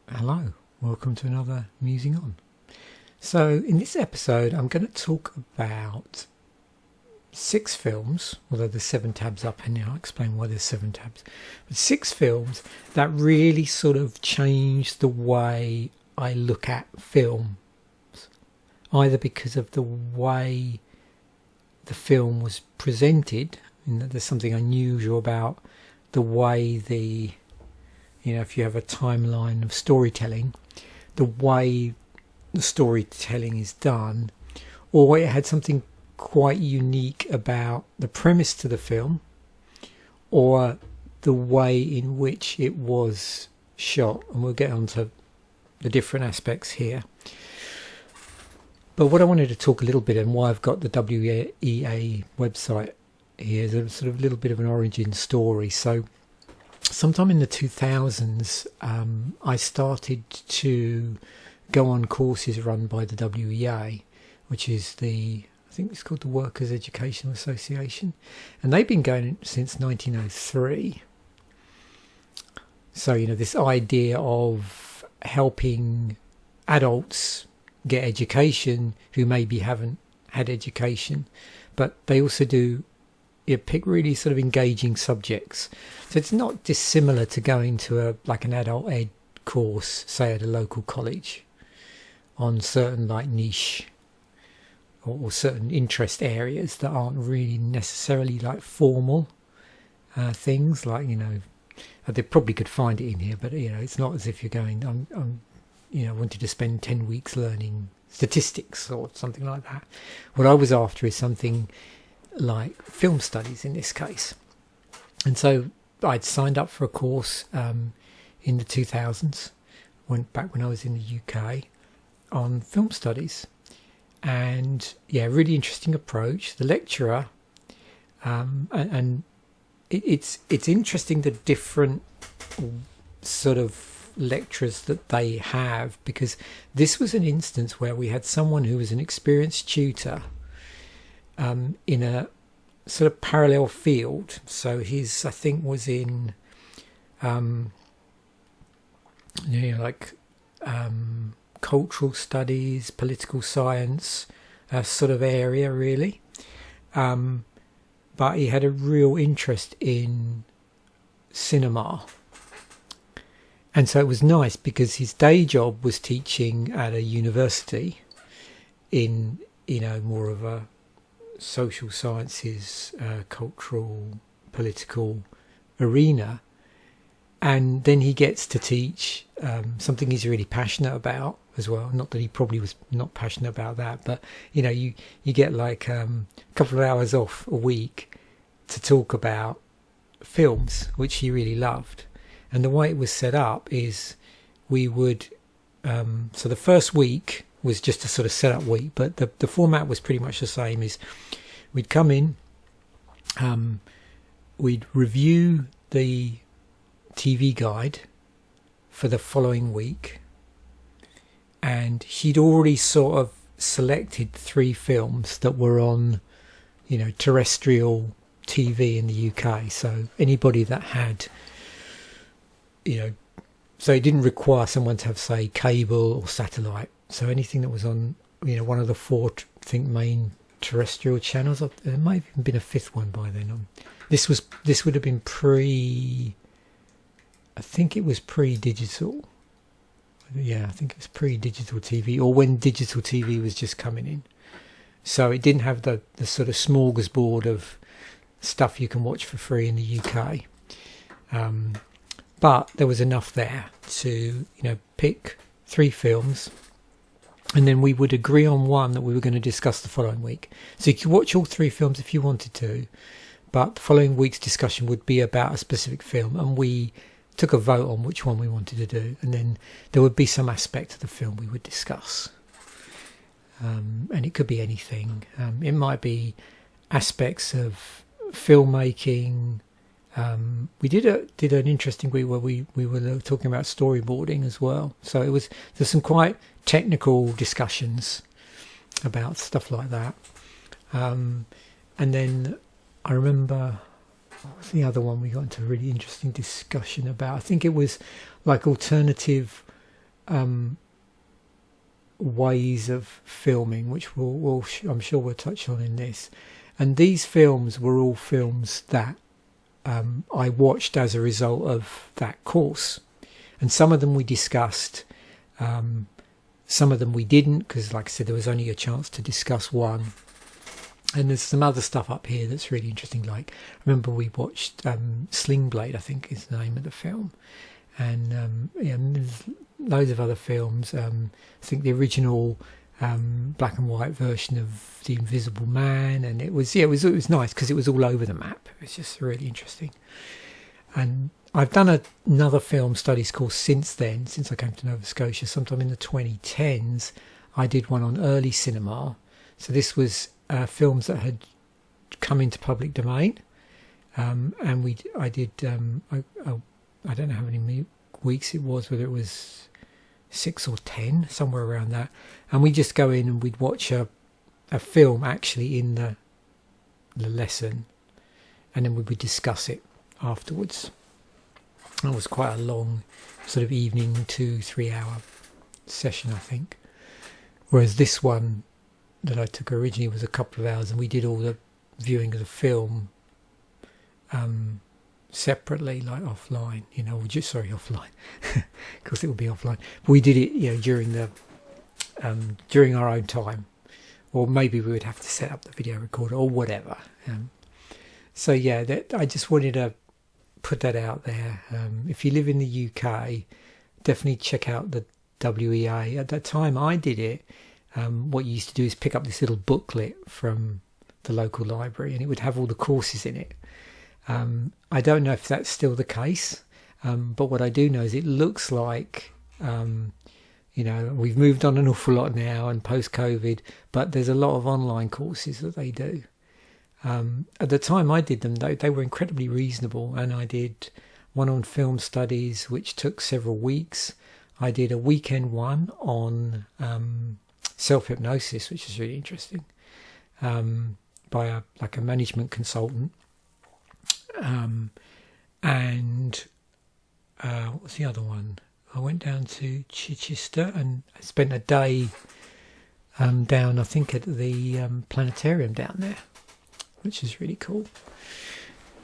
Hello, welcome to another Musing On. So in this episode I'm going to talk about 6 films, although there's 7 tabs up and I'll explain why there's 7 tabs, but 6 films that really sort of changed the way I look at films, either because of the way the film was presented, and that there's something unusual about the way if you have a timeline of storytelling, the way the storytelling is done, or it had something quite unique about the premise to the film, or the way in which it was shot. And we'll get onto the different aspects here. But what I wanted to talk a little bit, and why I've got the WEA website here, is a sort of little bit of an origin story. So sometime in the 2000s, I started to go on courses run by the WEA, which is I think it's called the Workers' Educational Association, and they've been going since 1903. So, this idea of helping adults get education who maybe haven't had education, but they also do pick really sort of engaging subjects. So it's not dissimilar to going to an adult ed course, say at a local college, on certain niche or certain interest areas that aren't really necessarily formal things. They probably could find it in here, but it's not as if you're going, I'm wanted to spend 10 weeks learning statistics or something like that. What I was after is something like film studies in this case. And so I'd signed up for a course in the 2000s, back when I was in the UK, on film studies. And really interesting approach. The lecturer, and it's interesting the different sort of lecturers that they have, because this was an instance where we had someone who was an experienced tutor in a sort of parallel field. So his, I think, was in cultural studies, political science sort of area, really. But he had a real interest in cinema. And so it was nice because his day job was teaching at a university in, more of a social sciences, cultural, political arena. And then he gets to teach something he's really passionate about as well. Not that he probably was not passionate about that, but you get a couple of hours off a week to talk about films, which he really loved. And the way it was set up is we would so the first week was just a sort of setup week, but the format was pretty much the same. Is we'd come in, we'd review the TV guide for the following week, and he'd already sort of selected 3 films that were on terrestrial TV in the UK. So anybody that had so it didn't require someone to have, say, cable or satellite. So anything that was on one of the 4 main terrestrial channels. There might have even been a 5th one by then. This would have been I think it was pre-digital. Yeah, I think it was pre-digital TV, or when digital TV was just coming in. So it didn't have the sort of smorgasbord of stuff you can watch for free in the UK. But there was enough there to, pick 3 films, and then we would agree on one that we were going to discuss the following week. So you could watch all 3 films if you wanted to, but the following week's discussion would be about a specific film, and we took a vote on which one we wanted to do, and then there would be some aspect of the film we would discuss. And it could be anything. It might be aspects of filmmaking. We did an interesting week where we were talking about storyboarding as well. So there's some quite technical discussions about stuff like that. And then I remember, what was the other one we got into a really interesting discussion about? I think it was alternative ways of filming, which I'm sure we'll touch on in this. And these films were all films that I watched as a result of that course. And some of them we discussed, some of them we didn't, because like I said, there was only a chance to discuss one. And there's some other stuff up here that's really interesting. Like, I remember we watched Sling Blade, I think is the name of the film. And and there's loads of other films. I think the original black and white version of The Invisible Man, and it was nice because it was all over the map. It was just really interesting. And I've done another film studies course since I came to Nova Scotia, sometime in the 2010s. I did one on early cinema. So this was films that had come into public domain, and I don't know how many weeks it was, whether it was 6 or 10, somewhere around that. And we just go in and we'd watch a film actually in the lesson, and then we would discuss it afterwards. That was quite a long sort of evening, 2-3 hour session, I think. Whereas this one that I took originally was a couple of hours, and we did all the viewing of the film separately, like offline, offline. Of course it would be offline. But we did it, during our own time, or maybe we would have to set up the video recorder or whatever. So yeah, I just wanted to put that out there. If you live in the UK, definitely check out the WEA. At that time I did it, what you used to do is pick up this little booklet from the local library, and it would have all the courses in it. I don't know if that's still the case, but what I do know is it looks like, we've moved on an awful lot now and post-COVID, but there's a lot of online courses that they do. At the time I did them, they were incredibly reasonable, and I did one on film studies, which took several weeks. I did a weekend one on self-hypnosis, which is really interesting, by a management consultant. And what was the other one? I went down to Chichester and I spent a day down, I think, at the planetarium down there, which is really cool.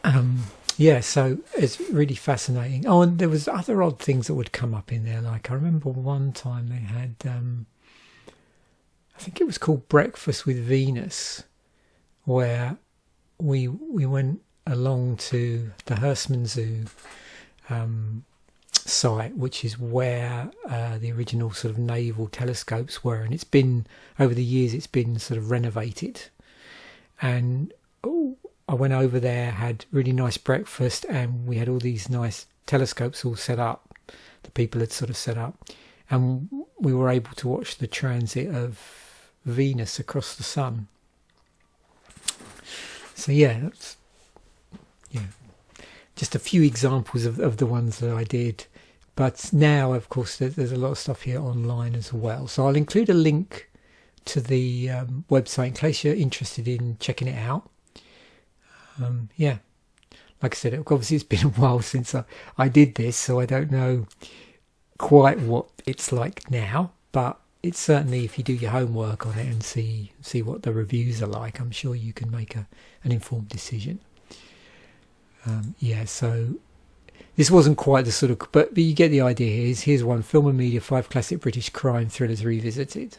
So it's really fascinating. Oh, and there was other odd things that would come up in there. Like, I remember one time they had, I think it was called Breakfast with Venus, where we went along to the Hurstman Zoo site, which is where the original sort of naval telescopes were, and it's been, over the years, it's been sort of renovated. And I went over there, had really nice breakfast, and we had all these nice telescopes all set up. The people had sort of set up, and we were able to watch the transit of Venus across the sun. So that's just a few examples of the ones that I did. But now, of course, there's a lot of stuff here online as well. So I'll include a link to the website in case you're interested in checking it out. Like I said, obviously it's been a while since I did this, so I don't know quite what it's like now. But it's certainly, if you do your homework on it and see what the reviews are like, I'm sure you can make an informed decision. So this wasn't quite the sort of, but you get the idea. Here's one: film and media, 5 classic British crime thrillers revisited.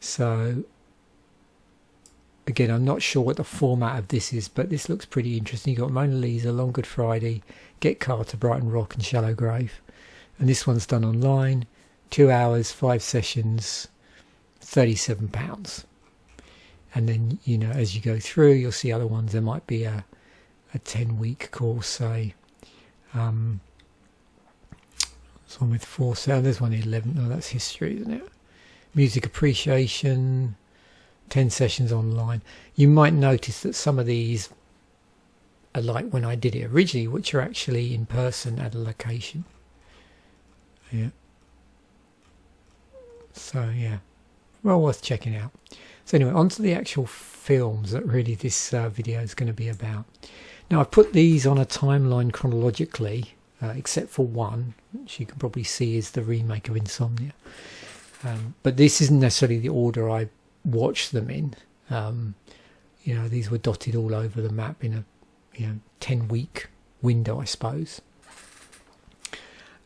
So again, I'm not sure what the format of this is, but this looks pretty interesting. You've got Mona Lisa, Long Good Friday, Get Carter, Brighton Rock, and Shallow Grave. And this one's done online, 2 hours, 5 sessions, £37. And then, as you go through, you'll see other ones. There might be a 10-week course, say. There's one with 4 sound. There's one 11. No, that's history, isn't it? Music appreciation, 10 sessions online. You might notice that some of these are like when I did it originally, which are actually in person at a location. So well worth checking out. So anyway, on to the actual films that really this video is going to be about. Now, I've put these on a timeline chronologically, except for one, which you can probably see is the remake of Insomnia. But this isn't necessarily the order I watched them in. These were dotted all over the map in a 10-week window, I suppose.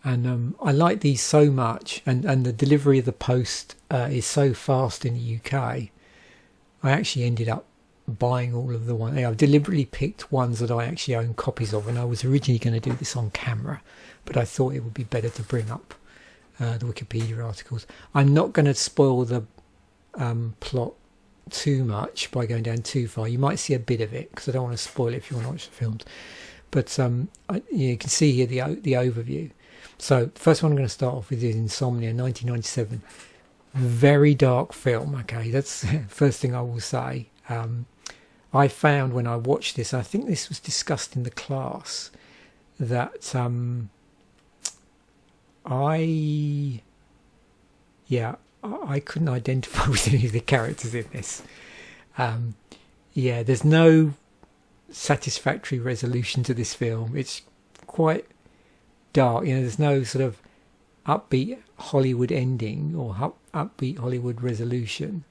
And I like these so much, and the delivery of the post is so fast in the UK. I actually ended up buying all of the ones. I've deliberately picked ones that I actually own copies of, and I was originally going to do this on camera, but I thought it would be better to bring up the Wikipedia articles. I'm not going to spoil the plot too much by going down too far. You might see a bit of it because I don't want to spoil it if you want to watch the films. But you can see here the overview. So the first one I'm going to start off with is Insomnia, 1997. Very dark film. Okay, that's the first thing I will say. I found when I watched this, I think this was discussed in the class, that I couldn't identify with any of the characters in this. There's no satisfactory resolution to this film. It's quite dark. There's no sort of upbeat Hollywood ending or upbeat Hollywood resolution.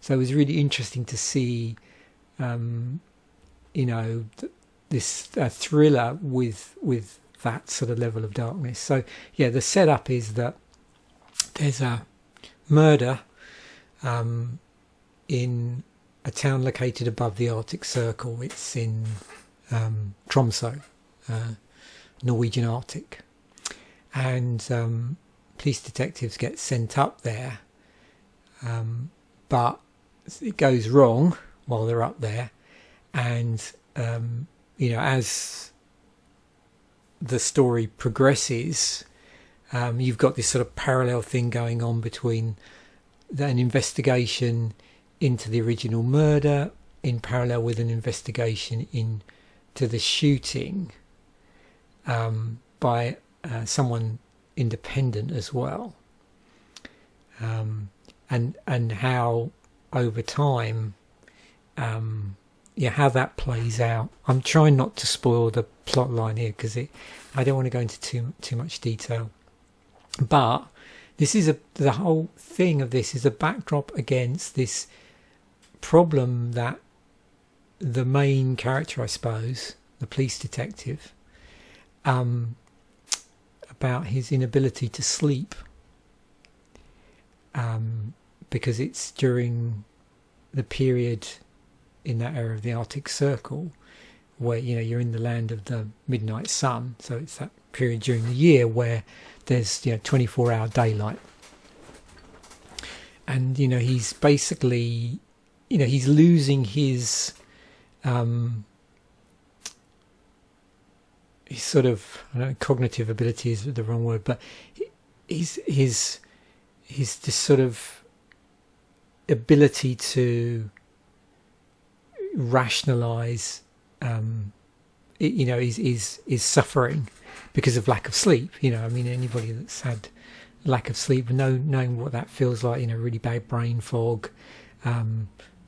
So it was really interesting to see, this thriller with that sort of level of darkness. So the setup is that there's a murder in a town located above the Arctic Circle. It's in Tromsø, Norwegian Arctic, and police detectives get sent up there, but it goes wrong while they're up there, and as the story progresses, you've got this sort of parallel thing going on between an investigation into the original murder in parallel with an investigation into the shooting by someone independent as well, and how over time how that plays out. I'm trying not to spoil the plot line here because I don't want to go into too much detail, but this is the whole thing of this is a backdrop against this problem that the main character, I suppose, the police detective, about his inability to sleep, because it's during the period in that area of the Arctic Circle where you're in the land of the midnight sun, so it's that period during the year where there's 24-hour daylight, and he's basically he's losing his sort of, I don't know, cognitive ability is the wrong word, but his this sort of ability to rationalize is suffering because of lack of sleep. Anybody that's had lack of sleep, knowing what that feels like, really bad brain fog,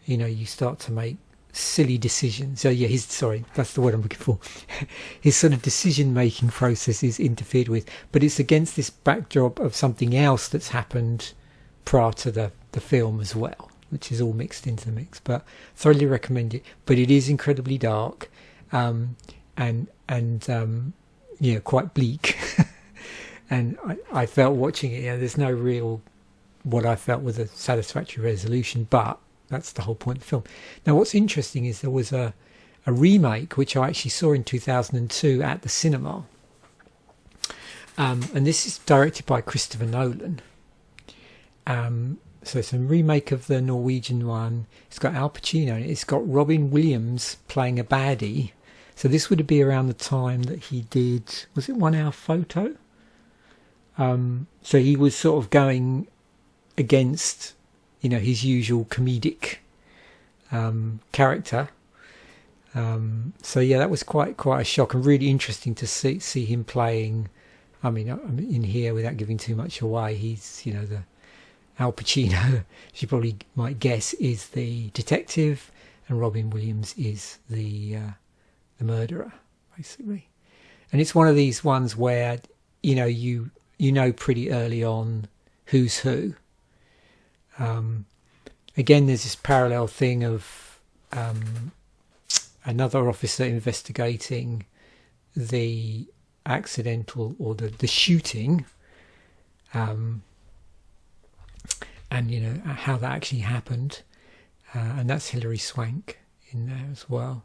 you start to make silly decisions. So that's the word I'm looking for. His sort of decision making process is interfered with, but it's against this backdrop of something else that's happened prior to the film as well, which is all mixed into the mix. But thoroughly recommend it. But it is incredibly dark, and quite bleak. And I felt watching it, there's no real what I felt was a satisfactory resolution, but that's the whole point of the film. Now, what's interesting is there was a remake which I actually saw in 2002 at the cinema, and this is directed by Christopher Nolan. So it's a remake of the Norwegian one. It's got Al Pacino in it. It's got Robin Williams playing a baddie. So this would be around the time that he did, was it 1 Hour Photo? So he was sort of going against, his usual comedic character. That was quite a shock, and really interesting to see him playing. I mean, in here, without giving too much away, he's the Al Pacino, as you probably might guess, is the detective, and Robin Williams is the murderer, basically. And it's one of these ones where, you know pretty early on who's who. Again, there's this parallel thing of another officer investigating the accidental or the shooting, and how that actually happened, and that's Hilary Swank in there as well.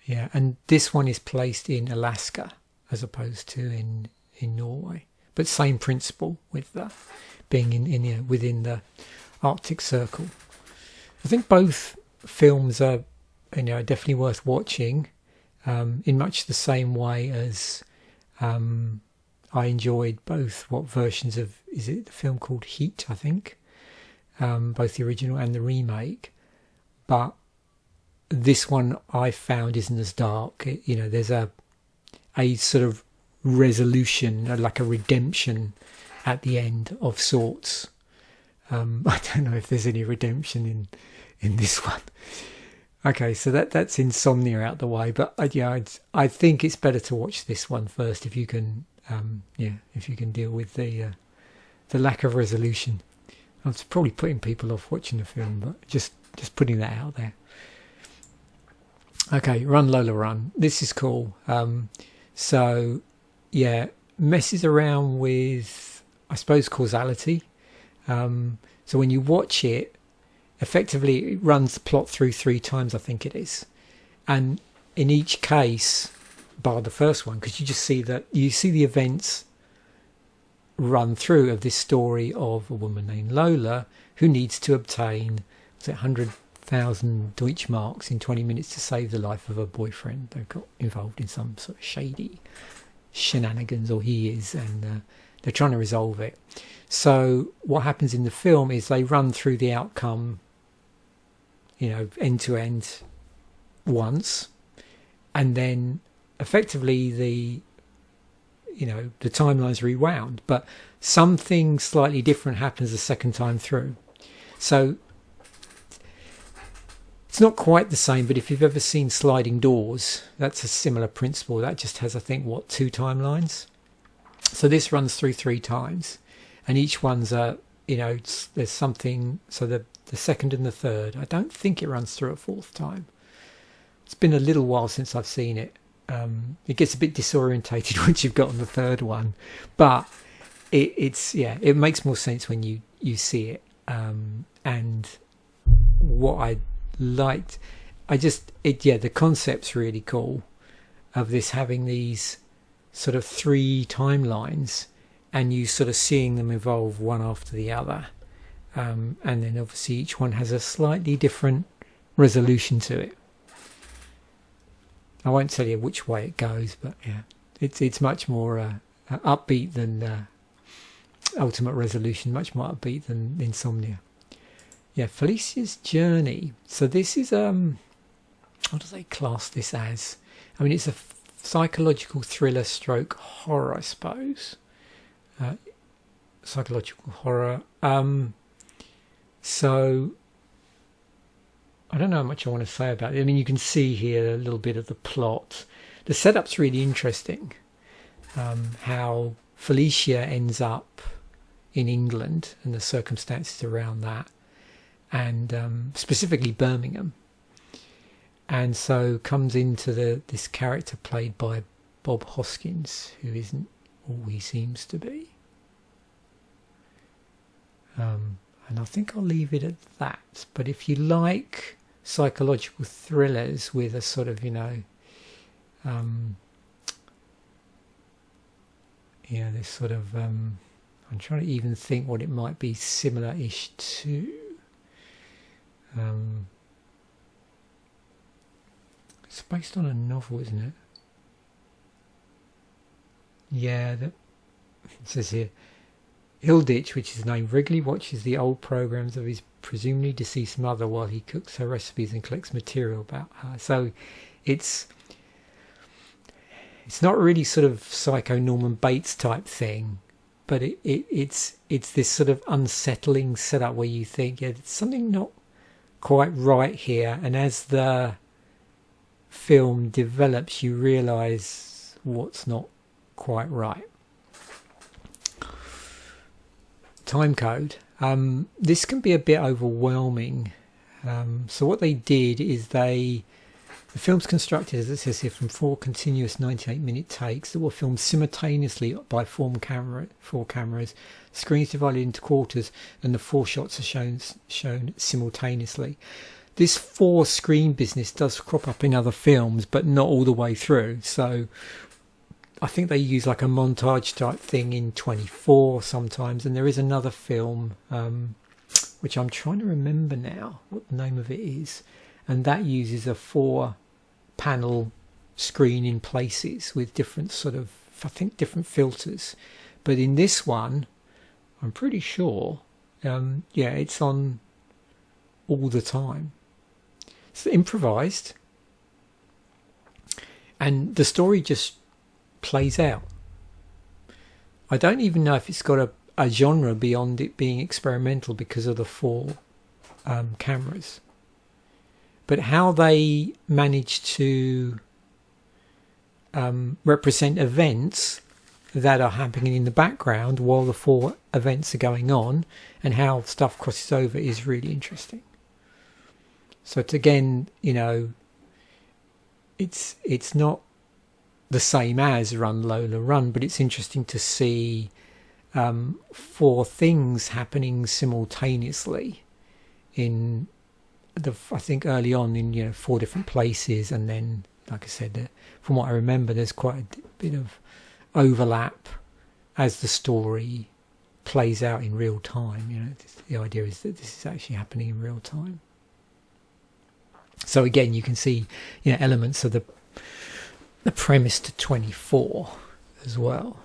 Yeah, and this one is placed in Alaska as opposed to in Norway, but same principle with the being in within the Arctic Circle. I think both films are definitely worth watching, in much the same way as I enjoyed both versions of, is it the film called Heat, I think, both the original and the remake. But this one I found isn't as dark. There's a sort of resolution, like a redemption at the end of sorts. I don't know if there's any redemption in this one. Okay, so that's Insomnia out the way, but I think it's better to watch this one first if you can, if you can deal with the lack of resolution. I was probably putting people off watching the film, but just putting that out there. Okay, Run Lola Run. This is cool. So yeah, messes around with, I suppose, causality. So when you watch it, effectively it runs the plot through 3 times, I think it is, and in each case, bar the first one, because you see the events run through of this story of a woman named Lola who needs to obtain 100,000 Deutschmarks in 20 minutes to save the life of her boyfriend. They've got involved in some sort of shady shenanigans, or he is, and they're trying to resolve it. So what happens in the film is they run through the outcome, end to end once, and then effectively the timeline's rewound, but something slightly different happens the second time through. So it's not quite the same, but if you've ever seen Sliding Doors, that's a similar principle. That just has, I think, 2 timelines. So this runs through 3 times, and each one's there's something. So the second and the third, I don't think it runs through a 4th time. It's been a little while since I've seen it. It gets a bit disorientated once you've got on the 3rd one, but it makes more sense when you see it. And what I liked, the concept's really cool of this having these sort of 3 timelines, and you sort of seeing them evolve one after the other, and then obviously each one has a slightly different resolution to it. I won't tell you which way it goes, but yeah, it's much more upbeat than Ultimate Resolution, much more upbeat than Insomnia. Yeah, Felicia's Journey. So this is what do they class this as? I mean, it's a psychological thriller stroke horror, I suppose. Psychological horror. So I don't know how much I want to say about it. I mean, you can see here a little bit of the plot. The setup's really interesting. How Felicia ends up in England and the circumstances around that, and specifically Birmingham. And so comes into this character played by Bob Hoskins, who isn't all he seems to be. And I think I'll leave it at that. But if you like psychological thrillers with a sort of, this sort of, I'm trying to even think what it might be similar-ish to. It's based on a novel, isn't it? Yeah, it says here, Hilditch, which is his name, regularly watches the old programmes of his presumably deceased mother while he cooks her recipes and collects material about her. So it's not really sort of Psycho Norman Bates type thing, but it's this sort of unsettling setup where you think, yeah, there's something not quite right here, and as the film develops you realise what's not quite right. Timecode. This can be a bit overwhelming. So what they did is the film's constructed, as it says here, from 4 continuous 98-minute takes that were filmed simultaneously by 4 cameras, screens divided into quarters, and the 4 shots are shown simultaneously. This 4 screen business does crop up in other films, but not all the way through. So I think they use like a montage type thing in 24 sometimes, and there is another film which I'm trying to remember now what the name of it is, and that uses a 4-panel screen in places with different sort of, I think, different filters. But in this one, I'm pretty sure, it's on all the time. It's improvised, and the story just plays out. I don't even know if it's got a genre beyond it being experimental because of the 4 cameras. But how they manage to represent events that are happening in the background while the 4 events are going on, and how stuff crosses over, is really interesting. So it's, again, it's not the same as Run Lola Run, but it's interesting to see 4 things happening simultaneously in I think early on in 4 different places, and then, like I said, from what I remember, there's quite a bit of overlap as the story plays out in real time. The idea is that this is actually happening in real time. So again, you can see elements of the premise to 24 as well.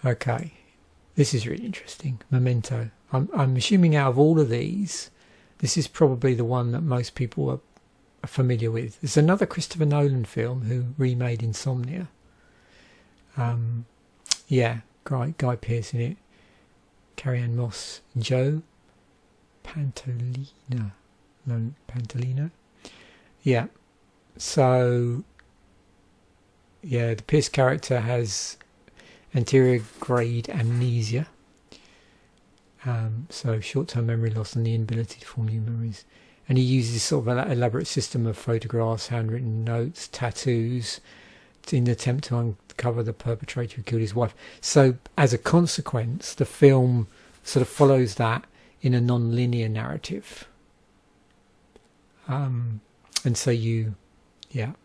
Okay, this is really interesting. Memento. I'm assuming out of all of these, this is probably the one that most people are familiar with. There's another Christopher Nolan film who remade Insomnia. Guy Pearce in it, Carrie-Anne Moss, Joe Pantoliano. Yeah. So, the Pearce character has anterior grade amnesia. So short-term memory loss and the inability to form new memories. And he uses sort of an elaborate system of photographs, handwritten notes, tattoos, in an attempt to uncover the perpetrator who killed his wife. So as a consequence, the film sort of follows that in a non-linear narrative. And so you get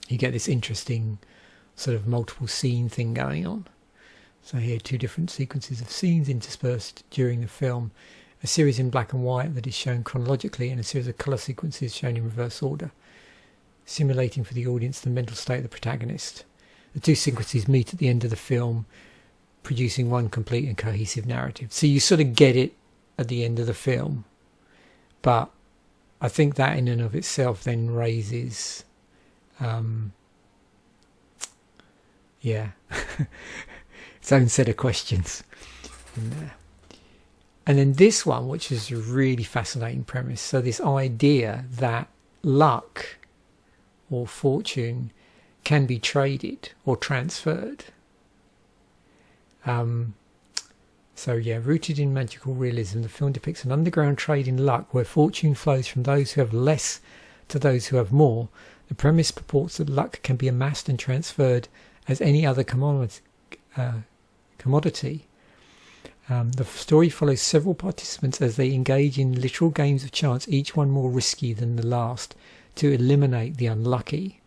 this interesting sort of multiple scene thing going on. So here, 2 different sequences of scenes interspersed during the film. A series in black and white that is shown chronologically, and a series of colour sequences shown in reverse order, simulating for the audience the mental state of the protagonist. The 2 sequences meet at the end of the film, producing one complete and cohesive narrative. So you sort of get it at the end of the film. But I think that in and of itself then raises its own set of questions in there. And then this one, which is a really fascinating premise. So this idea that luck or fortune can be traded or transferred. Rooted in magical realism, the film depicts an underground trade in luck where fortune flows from those who have less to those who have more. The premise purports that luck can be amassed and transferred as any other commodity. The story follows several participants as they engage in literal games of chance, each one more risky than the last, to eliminate the unlucky.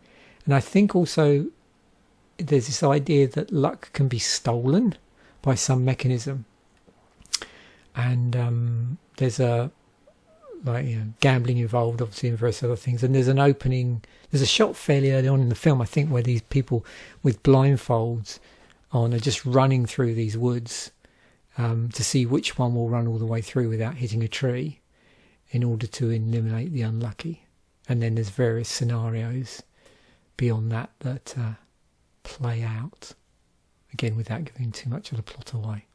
And I think also there's this idea that luck can be stolen by some mechanism. And there's gambling involved, obviously, and various other things. And there's a shot fairly early on in the film, I think, where these people with blindfolds on are just running through these woods to see which one will run all the way through without hitting a tree in order to eliminate the unlucky. And then there's various scenarios beyond that play out, again, without giving too much of the plot away.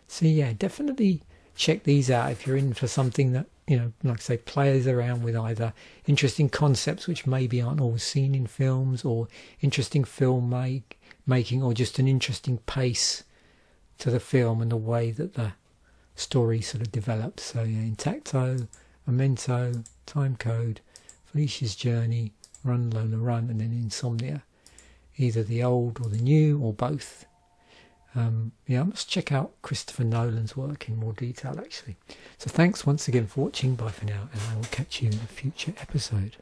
So definitely check these out if you're in for something that, like I say, plays around with either interesting concepts which maybe aren't always seen in films, or interesting film making, or just an interesting pace to the film and the way that the story sort of develops. So yeah, Intacto, Memento, Timecode, Felicia's Journey, Run Lola Run, and then Insomnia. Either the old or the new, or both. I must check out Christopher Nolan's work in more detail, actually. So thanks once again for watching. Bye for now, and I will catch you in a future episode.